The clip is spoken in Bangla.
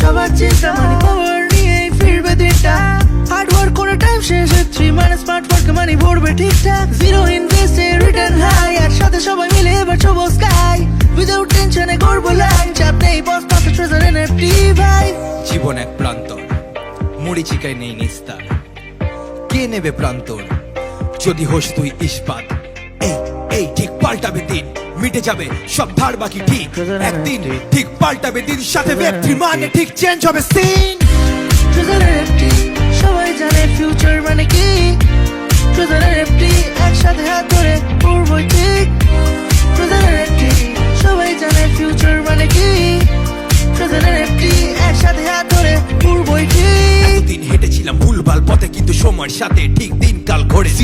সবার চিন্তা মানি পাওয়ার নিয়েই ফিরবে দিনটা হার্ড ওয়ার্ক করে টাইম শেষে 3 মানে স্মার্ট ওয়ার্ক মানি ভরবে ঠিকঠাক জিরো ইনভেস্টে রিটার্ন হাই একসাথে সবাই মিলে এবার ছবো স্কাই উইদাউট টেনশনে করবো লাইফ চাপ নেই বস পাশে ট্রেজার এনএফটি ভাই জীবন এক প্রান্তর মরিচিকায় নেই নিস্তার কে নেবে প্রান্তর যদি হোস তুই ইস্পাত এই এই ঠিক পাল্টাবে দিন মিটে যাবে সব ধার বাকি ঠিক একদিন ঠিক পাল্টাবে দিন সাথে ব্যক্তির মানে ঠিক চেঞ্জ হবে সিন ট্রেজার এনএফটি সবাই জানে ফিউচার মানে কি ট্রেজার এনএফটি একসাথে হাত ধরে করবো ঠিক ট্রেজার এনএফটি সবাই জানে ফিউচার মানে কি ট্রেজার এনএফটি একসাথে হাত ধরে করবো ঠিক দিন হেঁটেছিলাম ভুলভাল পথে কিন্তু সময়ের সাথে ঠিক দিন কাল ঘরে